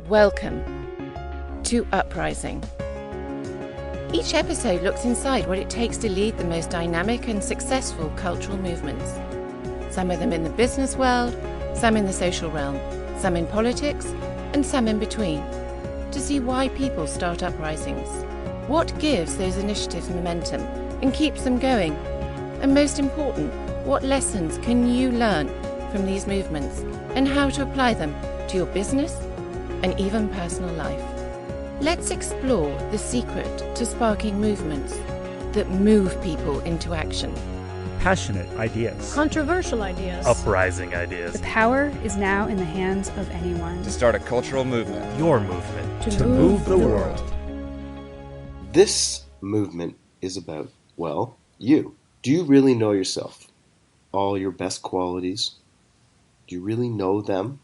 Welcome to Uprising. Each episode looks inside what it takes to lead the most dynamic and successful cultural movements. Some of them in the business world, some in the social realm, some in politics, and some in between. To see why people start uprisings, what gives those initiatives momentum and keeps them going, and most important, what lessons can you learn from these movements and how to apply them to your business and even personal life. Let's explore the secret to sparking movements that move people into action. Passionate ideas. Controversial ideas. Uprising ideas. The power is now in the hands of anyone. To start a cultural movement. Your movement. To move the world. This movement is about, well, you. Do you really know yourself? All your best qualities? Do you really know them?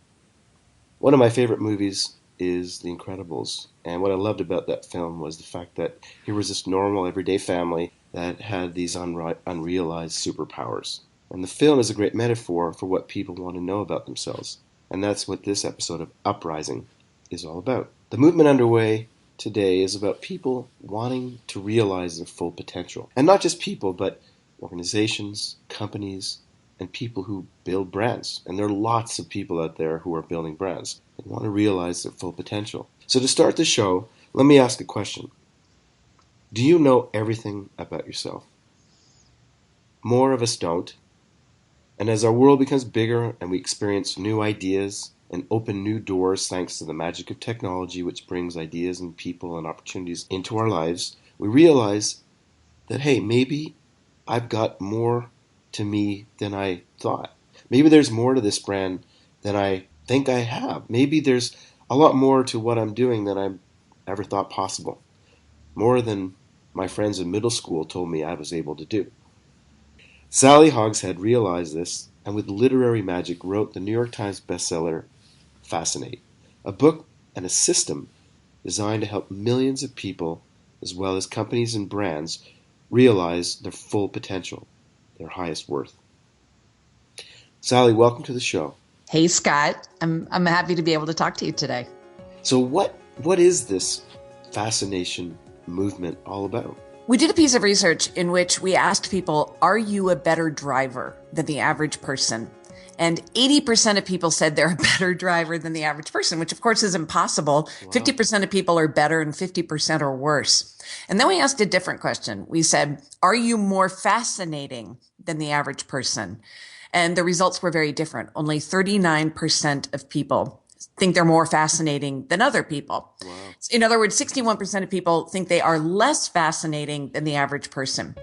One of my favorite movies is The Incredibles, and what I loved about that film was the fact that here was this normal, everyday family that had these unrealized superpowers. And the film is a great metaphor for what people want to know about themselves. And that's what this episode of Uprising is all about. The movement underway today is about people wanting to realize their full potential. And not just people, but organizations, companies, and people who build brands. And there are lots of people out there who are building brands and want to realize their full potential. So to start the show, let me ask a question. Do you know everything about yourself? More of us don't. And as our world becomes bigger and we experience new ideas and open new doors thanks to the magic of technology, which brings ideas and people and opportunities into our lives, we realize that, hey, maybe I've got more to me than I thought. Maybe there's more to this brand than I think I have. Maybe there's a lot more to what I'm doing than I ever thought possible. More than my friends in middle school told me I was able to do. Sally Hogshead realized this and with literary magic wrote the New York Times bestseller Fascinate, a book and a system designed to help millions of people as well as companies and brands realize their full potential, their highest worth. Sally, welcome to the show. Hey, Scott. I'm happy to be able to talk to you today. So what is this fascination movement all about? We did a piece of research in which we asked people, are you a better driver than the average person? And 80% of people said they're a better driver than the average person, which of course is impossible. Wow. 50% of people are better and 50% are worse. And then we asked a different question. We said, are you more fascinating than the average person? And the results were very different. Only 39% of people think they're more fascinating than other people. Wow. In other words, 61% of people think they are less fascinating than the average person.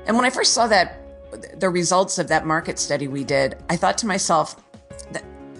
And when I first saw the results of that market study we did, I thought to myself,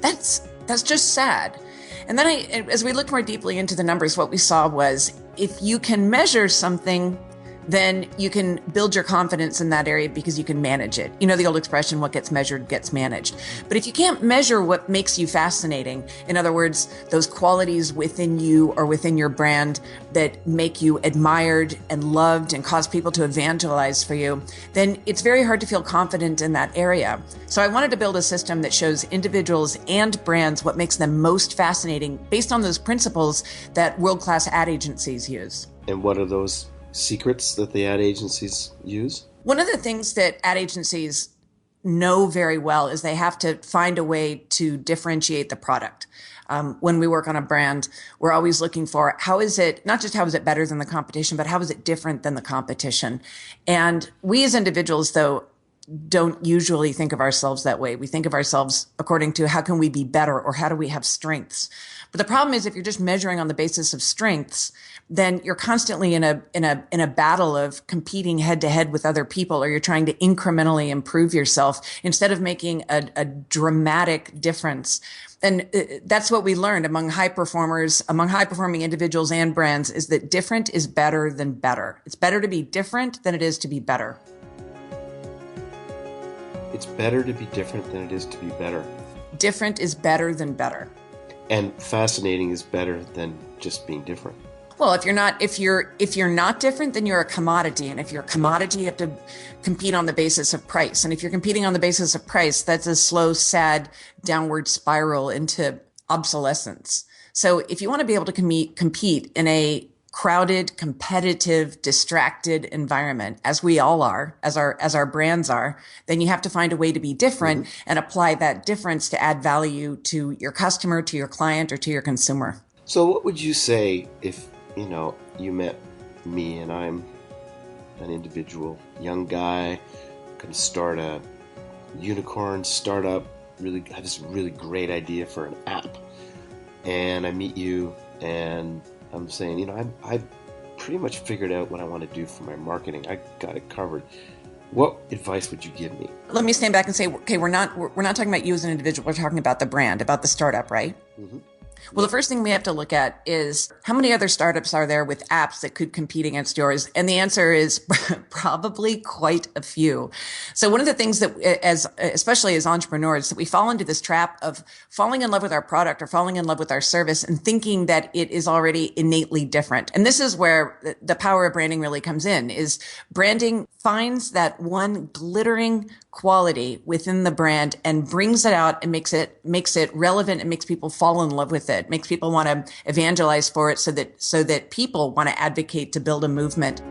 that's just sad. And then as we looked more deeply into the numbers, what we saw was if you can measure something, then you can build your confidence in that area because you can manage it. You know the old expression, what gets measured gets managed. But if you can't measure what makes you fascinating, in other words, those qualities within you or within your brand that make you admired and loved and cause people to evangelize for you, then it's very hard to feel confident in that area. So I wanted to build a system that shows individuals and brands what makes them most fascinating based on those principles that world-class ad agencies use. And what are those secrets that the ad agencies use? One of the things that ad agencies know very well is they have to find a way to differentiate the product. When we work on a brand, we're always looking for not just how is it better than the competition, but how is it different than the competition? And we as individuals, though, don't usually think of ourselves that way. We think of ourselves according to how can we be better or how do we have strengths. But the problem is if you're just measuring on the basis of strengths, then you're constantly in a battle of competing head to head with other people, or you're trying to incrementally improve yourself instead of making a dramatic difference. And that's what we learned among high performing individuals and brands is that different is better than better. It's better to be different than it is to be better. It's better to be different than it is to be better. Different is better than better. And fascinating is better than just being different. Well, if you're not different, then you're a commodity. And if you're a commodity, you have to compete on the basis of price. And if you're competing on the basis of price, that's a slow, sad downward spiral into obsolescence. So if you want to be able to compete in a crowded, competitive, distracted environment, as we all are, as our brands are, then you have to find a way to be different and apply that difference to add value to your customer, to your client, or to your consumer. So what would you say if, you met me and I'm an individual, young guy, can start a unicorn startup, really have this really great idea for an app, and I meet you and I'm saying, I pretty much figured out what I want to do for my marketing. I got it covered. What advice would you give me? Let me stand back and say, okay, we're not talking about you as an individual. We're talking about the brand, about the startup, right? Mm-hmm. Well, the first thing we have to look at is how many other startups are there with apps that could compete against yours? And the answer is probably quite a few. So one of the things that, especially as entrepreneurs, that we fall into this trap of falling in love with our product or falling in love with our service and thinking that it is already innately different. And this is where the power of branding really comes in, is branding finds that one glittering quality within the brand and brings it out and makes it relevant and makes people fall in love with it, makes people want to evangelize for it so that people want to advocate to build a movement.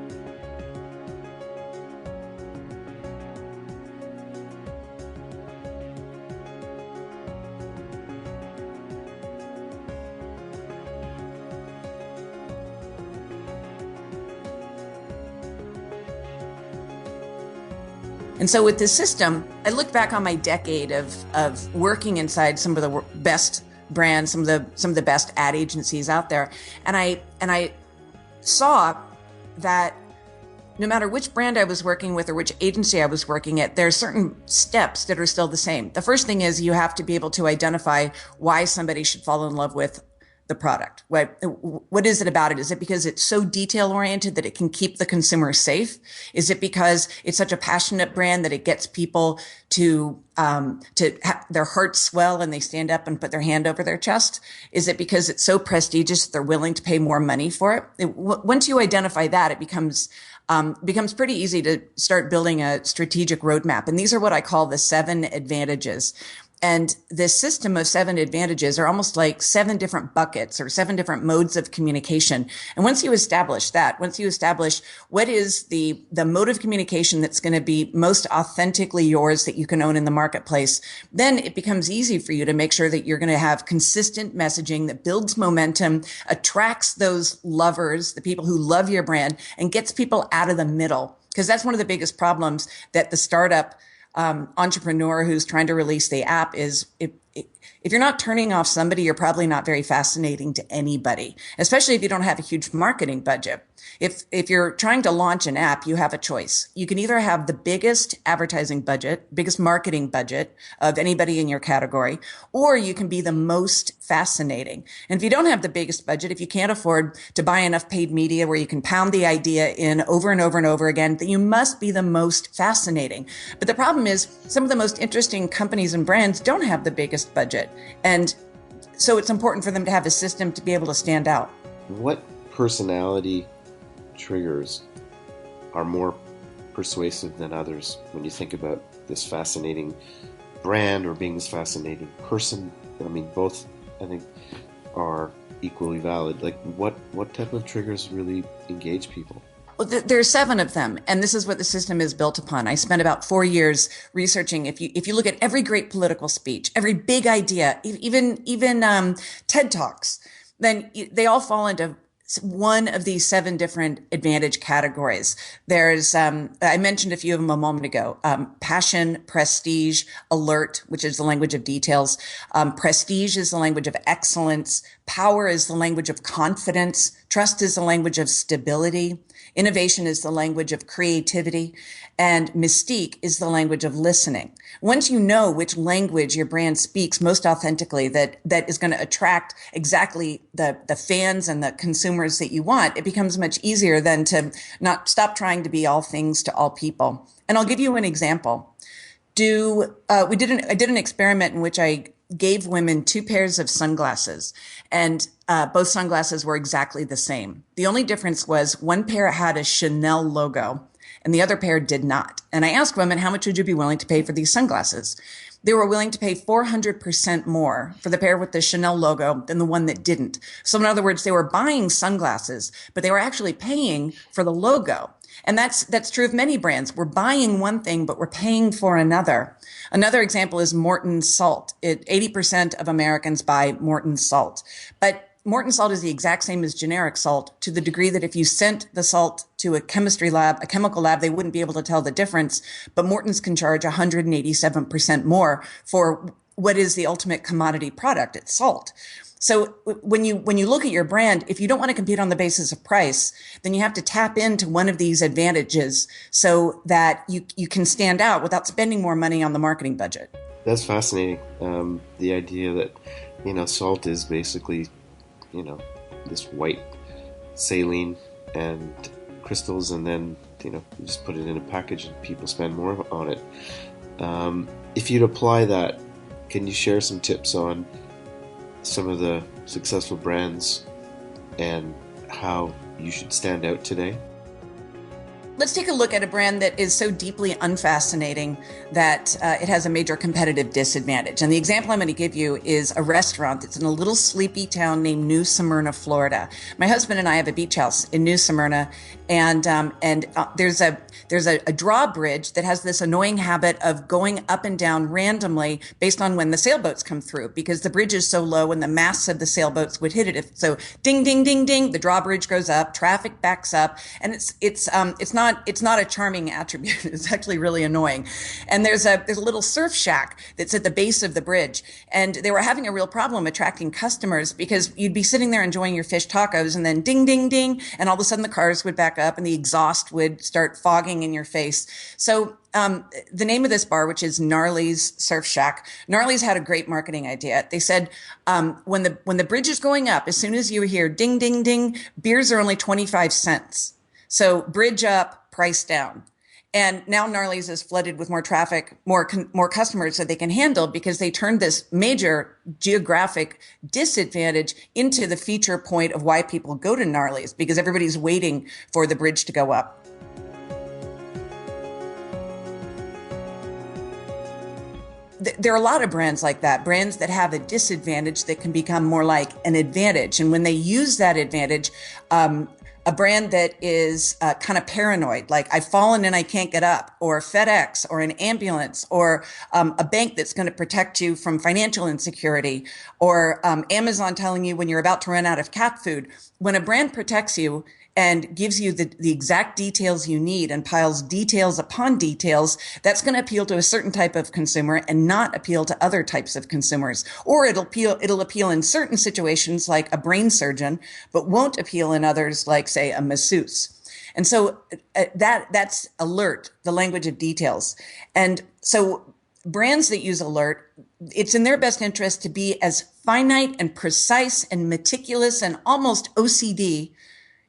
And so with this system, I look back on my decade of working inside some of the best brands, some of the best ad agencies out there, and I saw that no matter which brand I was working with or which agency I was working at, there are certain steps that are still the same. The first thing is you have to be able to identify why somebody should fall in love with the product. What is it about it? Is it because it's so detail oriented that it can keep the consumer safe? Is it because it's such a passionate brand that it gets people to their hearts swell and they stand up and put their hand over their chest? Is it because it's so prestigious that they're willing to pay more money for it? Once you identify that, it becomes pretty easy to start building a strategic roadmap. And these are what I call the 7 advantages. And this system of 7 advantages are almost like 7 different buckets or 7 different modes of communication. And once you establish what is the mode of communication that's going to be most authentically yours that you can own in the marketplace, then it becomes easy for you to make sure that you're going to have consistent messaging that builds momentum, attracts those lovers, the people who love your brand, and gets people out of the middle. Because that's one of the biggest problems that the startup entrepreneur who's trying to release the app is if you're not turning off somebody, you're probably not very fascinating to anybody, especially if you don't have a huge marketing budget. If you're trying to launch an app, you have a choice. You can either have the biggest advertising budget, biggest marketing budget of anybody in your category, or you can be the most fascinating. And if you don't have the biggest budget, if you can't afford to buy enough paid media where you can pound the idea in over and over and over again, then you must be the most fascinating. But the problem is some of the most interesting companies and brands don't have the biggest budget. And so it's important for them to have a system to be able to stand out. What personality triggers are more persuasive than others when you think about this fascinating brand or being this fascinating person? I mean, both, I think, are equally valid. Like, what type of triggers really engage people? Well, there are 7 of them, and this is what the system is built upon. I spent about 4 years researching. If you look at every great political speech, every big idea, even TED Talks, then they all fall into one of these 7 different advantage categories. There's, I mentioned a few of them a moment ago, passion, prestige, alert, which is the language of details. Prestige is the language of excellence. Power is the language of confidence. Trust is the language of stability. Innovation is the language of creativity, and mystique is the language of listening. Once you know which language your brand speaks most authentically, that is going to attract exactly the fans and the consumers that you want, it becomes much easier than to not stop trying to be all things to all people. And I'll give you an example. I did an experiment in which I gave women two pairs of sunglasses, and both sunglasses were exactly the same. The only difference was one pair had a Chanel logo and the other pair did not. And I asked women, how much would you be willing to pay for these sunglasses? They were willing to pay 400% more for the pair with the Chanel logo than the one that didn't. So in other words, they were buying sunglasses, but they were actually paying for the logo. And that's true of many brands. We're buying one thing, but we're paying for another. Another example is Morton salt. 80% of Americans buy Morton salt. But Morton salt is the exact same as generic salt, to the degree that if you sent the salt to a chemistry lab, a chemical lab, they wouldn't be able to tell the difference. But Morton's can charge 187% more for what is the ultimate commodity product. It's salt. So when you look at your brand, if you don't want to compete on the basis of price, then you have to tap into one of these advantages so that you can stand out without spending more money on the marketing budget. That's fascinating. The idea that, salt is basically, this white saline and crystals, and then, you just put it in a package and people spend more on it. If you'd apply that, can you share some tips on some of the successful brands and how you should stand out today? Let's take a look at a brand that is so deeply unfascinating that it has a major competitive disadvantage. And the example I'm going to give you is a restaurant that's in a little sleepy town named New Smyrna, Florida. My husband and I have a beach house in New Smyrna, and there's a drawbridge that has this annoying habit of going up and down randomly based on when the sailboats come through, because the bridge is so low and the masts of the sailboats would hit it. So ding, ding, ding, ding, the drawbridge goes up, traffic backs up, and it's not a charming attribute. It's actually really annoying. And there's a little surf shack that's at the base of the bridge, and they were having a real problem attracting customers because you'd be sitting there enjoying your fish tacos, and then ding, ding, ding, and all of a sudden the cars would back up and the exhaust would start fogging in your face. So the name of this bar, which is Gnarly's Surf Shack, Gnarly's had a great marketing idea. They said, when the bridge is going up, as soon as you hear ding, ding, ding, beers are only 25 cents. So bridge up, price down. And now Gnarly's is flooded with more traffic, more customers that they can handle, because they turned this major geographic disadvantage into the feature point of why people go to Gnarly's, because everybody's waiting for the bridge to go up. There are a lot of brands like that, brands that have a disadvantage that can become more like an advantage. And when they use that advantage, a brand that is kind of paranoid, like I've fallen and I can't get up, or FedEx, or an ambulance, or a bank that's going to protect you from financial insecurity, or Amazon telling you when you're about to run out of cat food. When a brand protects you and gives you the exact details you need and piles details upon details, that's going to appeal to a certain type of consumer and not appeal to other types of consumers. Or it'll appeal in certain situations like a brain surgeon, but won't appeal in others like, say, a masseuse. And so that's alert, the language of details. And so brands that use alert, it's in their best interest to be as finite and precise and meticulous and almost OCD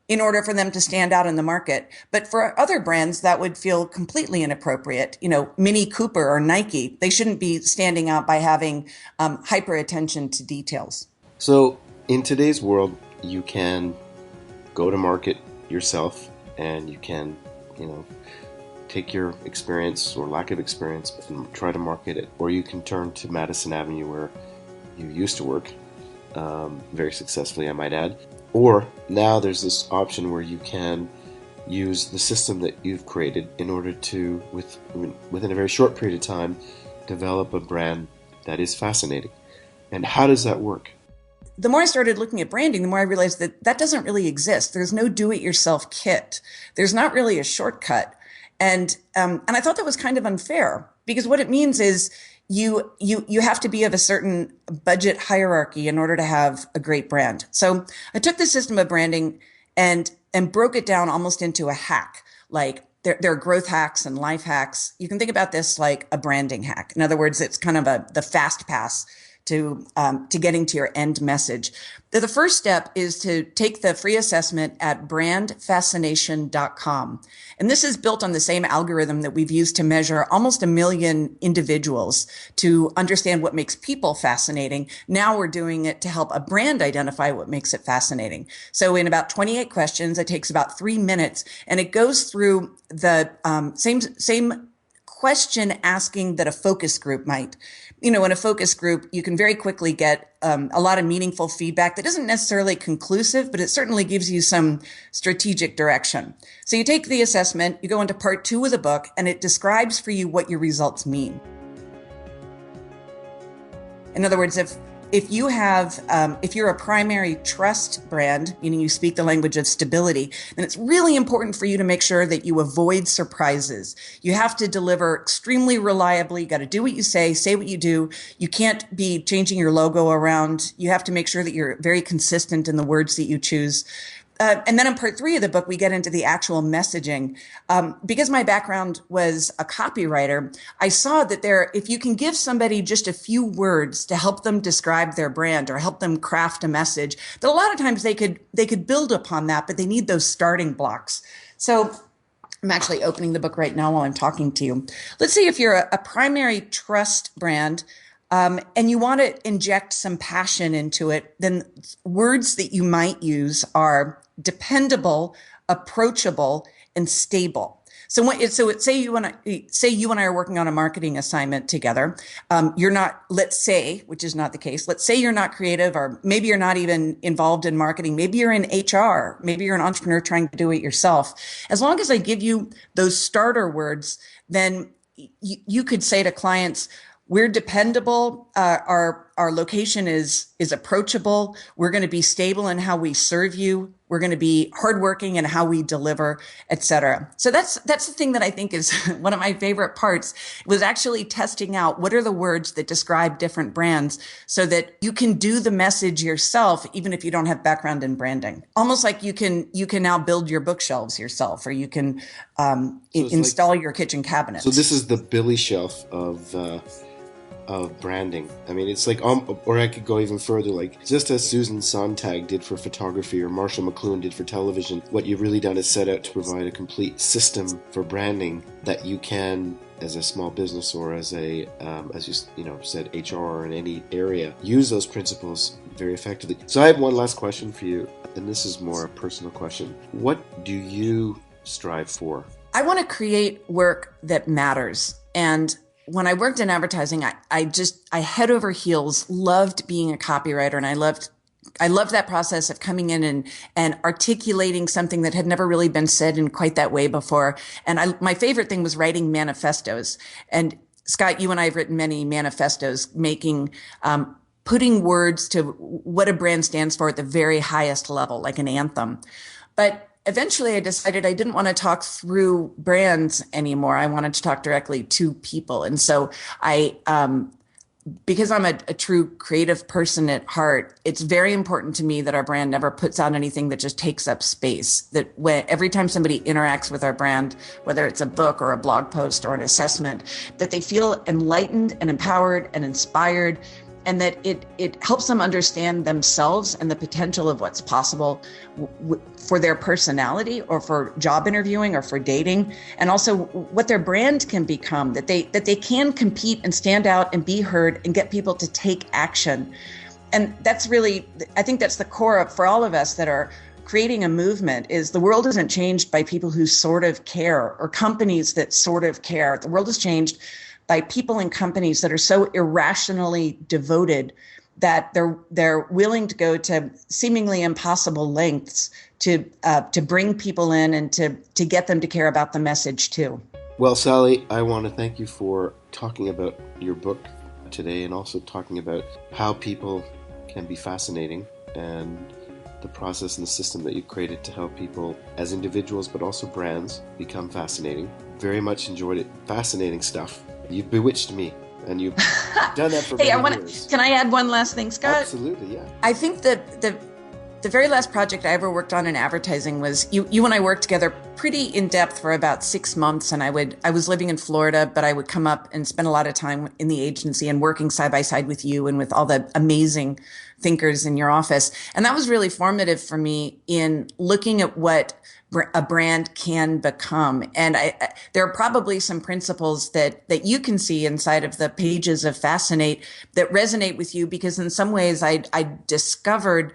in order for them to stand out in the market. But for other brands, that would feel completely inappropriate. Mini Cooper or Nike, they shouldn't be standing out by having hyper attention to details. So in today's world, you can go to market yourself, and you can, take your experience or lack of experience and try to market it. Or you can turn to Madison Avenue, where you used to work, very successfully, I might add. Or now there's this option where you can use the system that you've created in order to, within a very short period of time, develop a brand that is fascinating. And how does that work? The more I started looking at branding, the more I realized that doesn't really exist. There's no do-it-yourself kit. There's not really a shortcut. And I thought that was kind of unfair, because what it means is you have to be of a certain budget hierarchy in order to have a great brand. So I took the system of branding and broke it down almost into a hack. Like there are growth hacks and life hacks. You can think about this like a branding hack. In other words, it's kind of the fast pass to getting to your end message. The first step is to take the free assessment at brandfascination.com. And this is built on the same algorithm that we've used to measure almost 1 million individuals to understand what makes people fascinating. Now we're doing it to help a brand identify what makes it fascinating. So in about 28 questions, it takes about 3 minutes, and it goes through the same question asking that a focus group might. In a focus group, you can very quickly get a lot of meaningful feedback that isn't necessarily conclusive, but it certainly gives you some strategic direction. So you take the assessment, you go into part 2 of the book, and it describes for you what your results mean. In other words, if you're a primary trust brand, meaning you speak the language of stability, then it's really important for you to make sure that you avoid surprises. You have to deliver extremely reliably. You got to do what you say what you do. You can't be changing your logo around. You have to make sure that you're very consistent in the words that you choose. And then in part 3 of the book, we get into the actual messaging. Because my background was a copywriter, I saw that if you can give somebody just a few words to help them describe their brand or help them craft a message, that a lot of times they could build upon that, but they need those starting blocks. So I'm actually opening the book right now while I'm talking to you. Let's say if you're a primary trust brand, and you want to inject some passion into it, then words that you might use are dependable, approachable, and stable. Say you and I are working on a marketing assignment together. You're not, let's say, which is not the case. Let's say you're not creative, or maybe you're not even involved in marketing. Maybe you're in HR. Maybe you're an entrepreneur trying to do it yourself. As long as I give you those starter words, then you could say to clients, we're dependable. Our location is approachable. We're going to be stable in how we serve you. We're going to be hardworking in how we deliver, et cetera. So that's the thing that I think is one of my favorite parts, was actually testing out what are the words that describe different brands so that you can do the message yourself, even if you don't have background in branding. Almost like you can now build your bookshelves yourself, or you can install your kitchen cabinets. So this is the Billy shelf of branding. I mean, it's like, or I could go even further, like just as Susan Sontag did for photography or Marshall McLuhan did for television, what you've really done is set out to provide a complete system for branding that you can, as a small business or as a, as you said, HR or in any area, use those principles very effectively. So I have one last question for you, and this is more a personal question. What do you strive for? I want to create work that matters. And when I worked in advertising, I head over heels loved being a copywriter, and I loved that process of coming in and articulating something that had never really been said in quite that way before. And my favorite thing was writing manifestos. And Scott, you and I have written many manifestos, putting words to what a brand stands for at the very highest level, like an anthem. But eventually I decided I didn't want to talk through brands anymore. I wanted to talk directly to people. And so because I'm a true creative person at heart, it's very important to me that our brand never puts out anything that just takes up space. That every time somebody interacts with our brand, whether it's a book or a blog post or an assessment, that they feel enlightened and empowered and inspired, and that it helps them understand themselves and the potential of what's possible for their personality or for job interviewing or for dating, and also what their brand can become, that they can compete and stand out and be heard and get people to take action. And that's really, I think that's the core for all of us that are creating a movement, is the world isn't changed by people who sort of care or companies that sort of care. The world is changed by people and companies that are so irrationally devoted that they're willing to go to seemingly impossible lengths to bring people in and to get them to care about the message too. Well, Sally, I want to thank you for talking about your book today, and also talking about how people can be fascinating, and the process and the system that you've created to help people as individuals but also brands become fascinating. Very much enjoyed it. Fascinating stuff. You've bewitched me, and you've done that for many years. Can I add one last thing, Scott? Absolutely, yeah. I think that The very last project I ever worked on in advertising was you and I worked together pretty in depth for about 6 months. And I was living in Florida, but I would come up and spend a lot of time in the agency and working side by side with you and with all the amazing thinkers in your office. And that was really formative for me in looking at what a brand can become. And there are probably some principles that you can see inside of the pages of Fascinate that resonate with you, because in some ways I discovered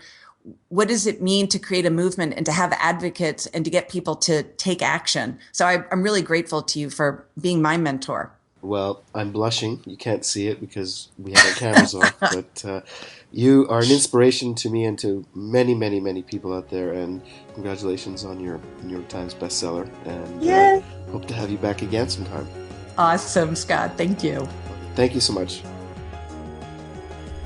what does it mean to create a movement and to have advocates and to get people to take action. So I'm really grateful to you for being my mentor. Well, I'm blushing. You can't see it because we have our cameras off, but you are an inspiration to me and to many, many, many people out there, and congratulations on your New York Times bestseller, and hope to have you back again sometime. Awesome, Scott. Thank you. Thank you so much.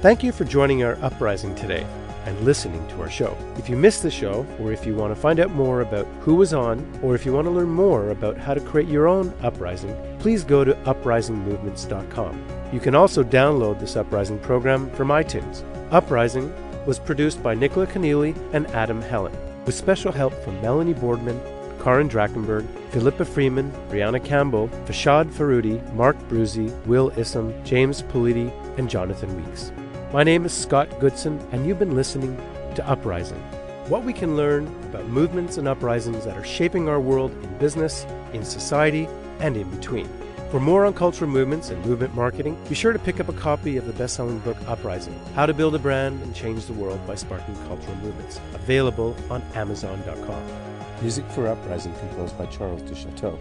Thank you for joining our Uprising today and listening to our show. If you missed the show, or if you want to find out more about who was on, or if you want to learn more about how to create your own Uprising, please go to uprisingmovements.com. You can also download this Uprising program from iTunes. Uprising was produced by Nicola Keneally and Adam Helen, with special help from Melanie Boardman, Karin Drachenberg, Philippa Freeman, Brianna Campbell, Fashad Faroudi, Mark Bruzy, Will Issam, James Politi, and Jonathan Weeks. My name is Scott Goodson, and you've been listening to Uprising. What we can learn about movements and uprisings that are shaping our world in business, in society, and in between. For more on cultural movements and movement marketing, be sure to pick up a copy of the best-selling book Uprising, How to Build a Brand and Change the World by Sparking Cultural Movements, available on Amazon.com. Music for Uprising composed by Charles Duchateau.